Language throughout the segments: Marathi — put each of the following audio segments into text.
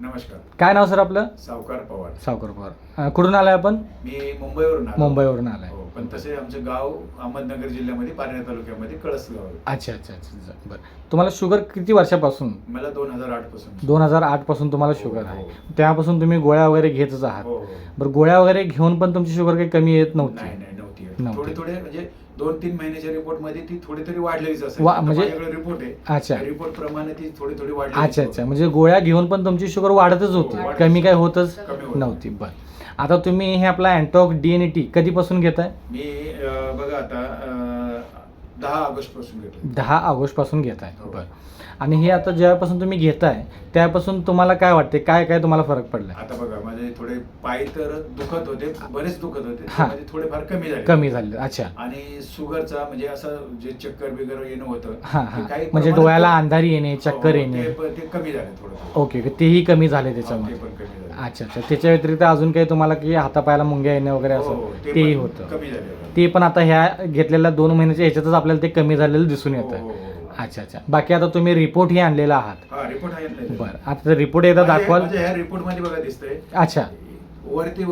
नमस्कार. काय नाव सर आपलं? सावकार पवार. सावकार पवार. कुठून आलाय आपण? मी मुंबईवरून आलो. मुंबईवरून आलाय. हो, पण तसे आमचं गाव अहमदनगर जिल्ह्यामध्ये पारनेर तालुक्यामध्ये कळस गाव आहे. अच्छा अच्छा अच्छा बरं. तुम्हाला शुगर किती वर्षापासून? मला 2008 पासून. 2008 पासून तुम्हाला शुगर आहे. त्यापासून तुम्ही गोळ्या वगैरे घेतच आहात. हो. बरं, गोळ्या वगैरे घेऊन पण तुमची शुगर काही कमी येत नव्हती? नाही नव्हती. थोडे म्हणजे 2-3 महिन्याच्या रिपोर्ट मध्ये ती थोडी वाढलेलीच असेल. म्हणजे रिपोर्ट आहे. अच्छा. रिपोर्ट प्रमाणे ती थोडी वाढली. अच्छा अच्छा, म्हणजे गोळ्या घेऊन पण तुमची शुगर वाढतच होती, कमी काय होतच नव्हती. बरं, आता तुम्ही हे आपला अँटॉक DNT कधीपासून घेताय? मी बघा आता 10 ऑगस्ट पासून घेतो. 10 ऑगस्ट पासून घेताय. बरं, आणि हे आता जेव्हापासून तुम्ही घेताय त्यापासून तुम्हाला काय वाटते, काय काय तुम्हाला फरक पडला? आता बघा माझे थोडे पाय तर दुखत होते, बरेच दुखत होते, हा. म्हणजे थोडेफार कमी झाले. अच्छा. आणि शुगरचा म्हणजे असं जे चक्कर बिगर येणं होतं, हां ते हां, काही म्हणजे प्रमाणात डोळ्याला अंधारी येणे, चक्कर हो, येणे, ते कमी झाले थोडं. ओके, तेही कमी झाले ते त्याच्यामध्ये. पण कमी झाले. अच्छा अच्छा, त्याच्या व्यतिरिक्त अजून काही तुम्हाला की हातापायाला मुंग्या येणे वगैरे हो, असं ते तेही पण होतं? कमी झाले. ते पण आता ह्या घेतलेल्या 2 महिन्याच्या ह्याच्यातच आपल्याला ते कमी झालेलं दिसून हो, येतं. हो, हो. अच्छा अच्छा, बाकी आता तुम्ही रिपोर्टही आणलेला आहात? हा, रिपोर्ट आहे ना. बरं, आता रिपोर्ट एकदा दाखवाल? ह्या रिपोर्ट मध्ये बघा दिसतंय. अच्छा, वरती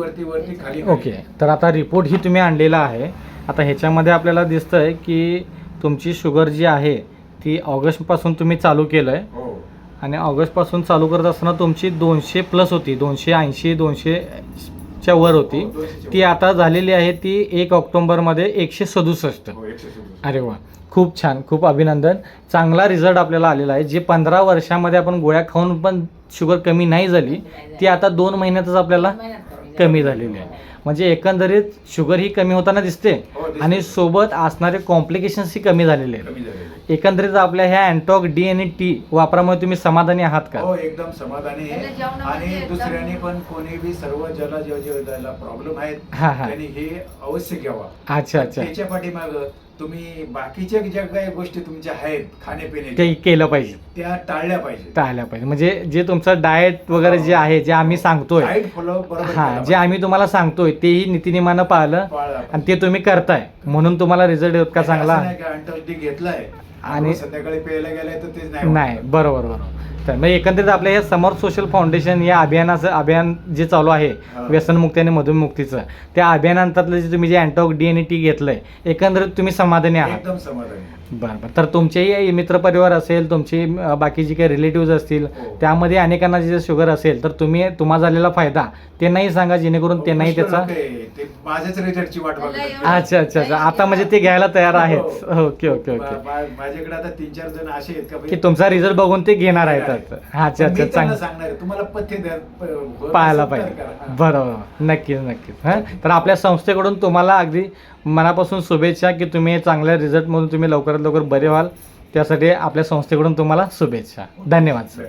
खाली. ओके, तर आता रिपोर्ट ही तुम्ही आणलेला आहे. आता ह्याच्यामध्ये आपल्याला दिसतंय की तुमची शुगर जी आहे ती ऑगस्टपासून तुम्ही चालू केलं आहे, हो. आणि ऑगस्टपासून चालू करत असताना तुमची 200+ होती, 280 200च्या वर होती. हो, 200 ती आता झालेली आहे ती 1 ऑक्टोबरमध्ये 167. हो, 167. अरे वा, खूप छान, खूप अभिनंदन. चांगला रिझल्ट आपल्याला आलेला आहे. जे 15 वर्षामध्ये आपण गोळ्या खाऊन पण शुगर कमी नाही झाली, ती आता 2 महिन्यातच आपल्याला कमी झालेली आहे. म्हणजे एकंदरीत शुगर ही कमी होताना दिसते, हो, दिसते. आणि सोबत असणारे कॉम्प्लिकेशन्सही कमी झालेले आहेत. कमी झालेले. एकंदरीत आपल्या ह्या अँटॉक DNT वापरामुळे तुम्ही समाधानी आहात का? हो, एकदम समाधानी आहे. आणि दुसऱ्याने पण कोणी बी सर्व ज्याला प्रॉब्लेम आहेत हा हा, त्यांनी हे अवश्य घ्यावा. अच्छा अच्छा, त्याच्या पाठीमाग तुम्ही बाकीच्या ज्या काही गोष्टी तुमच्या आहेत ते खाण्यापिण्याच्या केलं पाहिजे, त्या टाळल्या पाहिजे. टाळल्या पाहिजे. म्हणजे जे तुमचं डाएट वगैरे जे आहे, जे आम्ही सांगतोय, डाएट फॉलो बरोबर हा, केलं जे आम्ही तुम्हाला सांगतोय तेही नीतिनियमानं पाळलं, पाळलं आणि ते तुम्ही करताय म्हणून तुम्हाला रिझल्ट येत का चांगला? असं नाही का अंटॉक्स घेतलाय आणि आणि संध्याकाळी प्यायला गेलाय तर तेच नाही नाही, वाटत. बरोबर बरोबर. तर मग एकंदरीत आपल्या हे समर्थ सोशल फाउंडेशन या अभियान जे चालू आहे हा. व्यसनमुक्ती आणि मधुमेहमुक्तीचं, त्या अभियानांतर्गत जे तुम्ही जे अँटॉक DNT घेतलंय, एकंदरीत तुम्ही समाधानी आहात? एकदम समाधानी. बरं बरं. तर तुमचेही मित्रपरिवार असेल, तुमचे बाकी जे काही रिलेटिव्ह असतील, हो. त्यामध्ये अनेकांना जे शुगर असेल, तर तुम्हाला झालेला फायदा त्यांनाही सांगा, जेणेकरून त्यांनाही पुष्कळ त्याचा. लोकं आहे, ते माझ्याच रिझल्टची वाट बघतात. अच्छा अच्छा अच्छा, आता म्हणजे ते घ्यायला तयार आहेत. हो. ओके ओके ओके, माझ्याकडे आता 3-4 जण असे आहेत का की तुमचा रिझल्ट बघून ते घेणार आहेत. अच्छा अच्छा, मी त्यांना चांगलं, सांगणार आहे, तुम्हाला पथ्य पाहायला पाहिजे. बरोबर, नक्कीच नक्कीच. हां, तर आपल्या संस्थेकडून तुम्हाला अगदी मनापासून शुभेच्छा की तुम्ही चांगल्या रिझल्टमधून तुम्ही लवकरात लवकर बरे व्हाल. त्यासाठी आपल्या संस्थेकडून तुम्हाला शुभेच्छा. धन्यवाद सर.